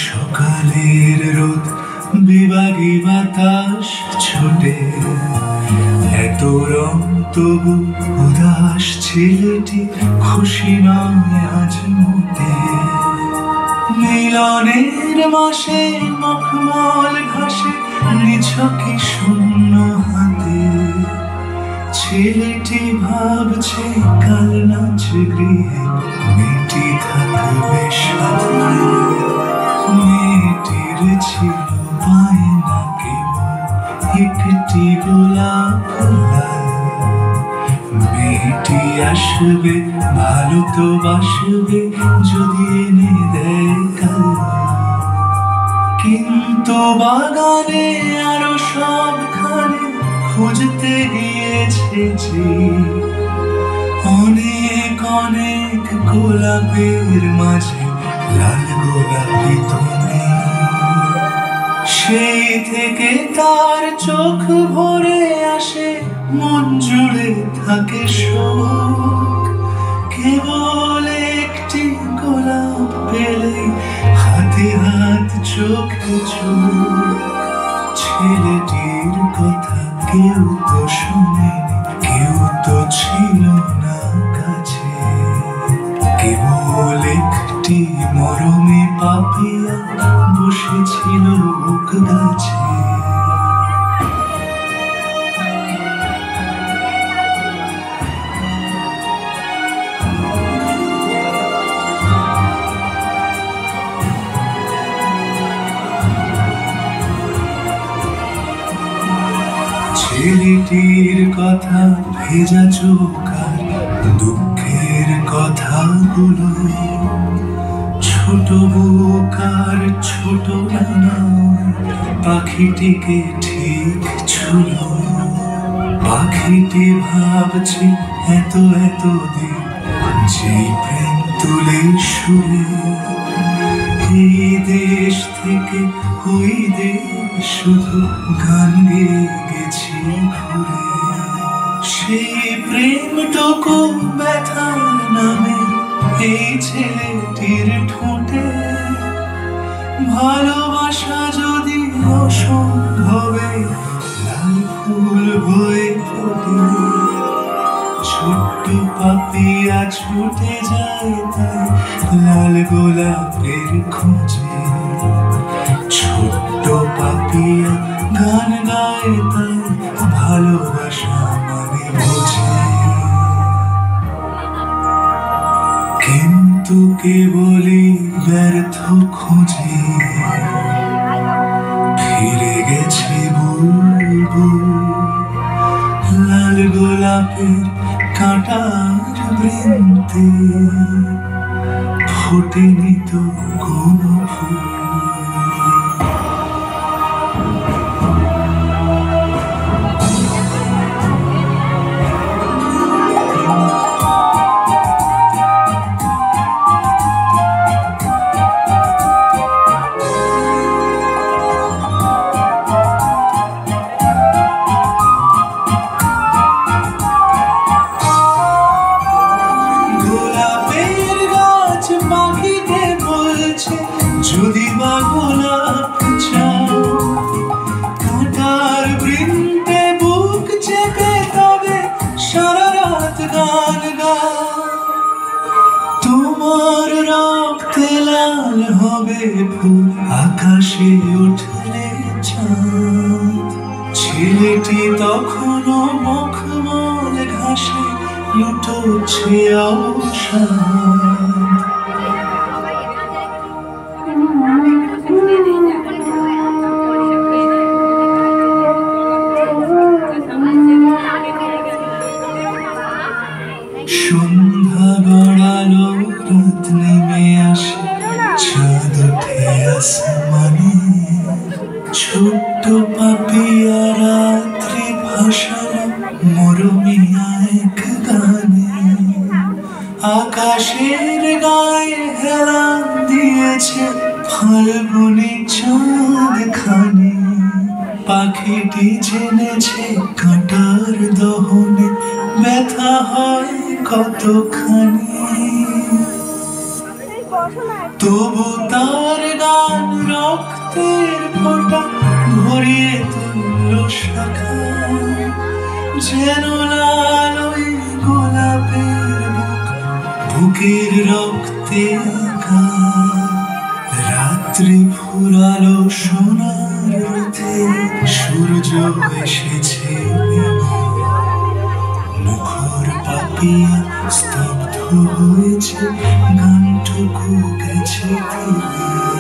সকালের রোদ বিভাগী বাতাস ছোটে, এত রং তবু উদাস ছেলেটি খুশি নয় আজ মোটে। মিলনের মাসে মখমল ঘাসে নিছকে শূন্য হাতে, ছেলেটি ভাবছে কাল নাচ গৃহে মেয়েটি থাকবে সাথে। মেয়েটির ছিল বায়না কেবল একটি গোলাপ লাল, মেয়েটি আসবে ভালো তো বাসবে যদি এনে দেয় কাল। কিন্তু বাগানে আরো সবখানে খুঁজতে গিয়েছে যে অনেক অনেক গোলাপের মাঝে লাল গোলাপি তো নেই। সেই থেকে তার চোখ ভরে আসে, মন জুড়ে থাকে শোক। কেবল একটি গোলাপ পেলে হাতে হাত চোখে চোখ। ছেলেটির কথা কেউ তো শোনেনি, কেউ তো ছিল না কাছে। কেবল একটি মরমে পাপিয়া বসেছিল বুক গাছে। ছেলেটির কথা ভেজা চোখ আর দুঃখের কথাগুলো, ছোট বুক আর ছোট ডানা পাখিটিকে ঠিক ছুঁল। পাখিটি ভাবছে এত এত দিন যে প্রেম তুলে সুরে, এই দেশ থেকে ওই দেশ শুধু গান গেয়ে গেছি ঘুরে। সেই প্রেমটুকু ব্যথার নামে এই ছেলেটির ঠোঁটে। ভালোবাসা যদি অসম্ভবে লাল ফুল হয়ে ফোটে, ছোট্ট পাপিয়া ছুটে যায় তাই লাল গোলাপের খোঁজে। ছোট্ট পাপিয়া গান গায় তাই ভালোবাসা মানে বোঝে। কিন্তু কেবলই ব্যর্থ খোঁজে ফিরে গেছে বুলবুল। লাল গোলাপের কাঁটার বৃন্তে ফোটেনি তো কোনো ফুল। যদি বা গোলাপ চাও কাঁটার বৃন্তে বুক চেপে তবে সারা রাত গান গাও। তোমার রক্তে লাল হবে ফুল আকাশে উঠলে চাঁদ। ছেলেটি তখনও মখমল ঘাসে লুটোচ্ছে অবসাদ। সন্ধ্যা গড়ালো, রাত নেমে আসে, চাঁদ ওঠে আসমানে। ছোট্ট পাপিয়া রাত্রি ভাসালো মরমিয়া এক গানে। আকাশের গায়ে হেলান দিয়েছে ফাল্গুনি চাঁদ খানে। পাখিটি জেনেছে কাঁটার দহনে ব্যথা হয় কতখানি। তবু তার গান রক্তের ফোঁটা ভরিয়ে তুলল শাখা, যেন লাল ওই গোলাপের বুক, বুকের রক্তে আঁকা। রাত্রি ফুরালো সোনার রথে, সূর্য এসেছে নেমে, মুখর পাপিয়া স্তব্ধ হয়েছে, গানটুকু গেছে থেমে।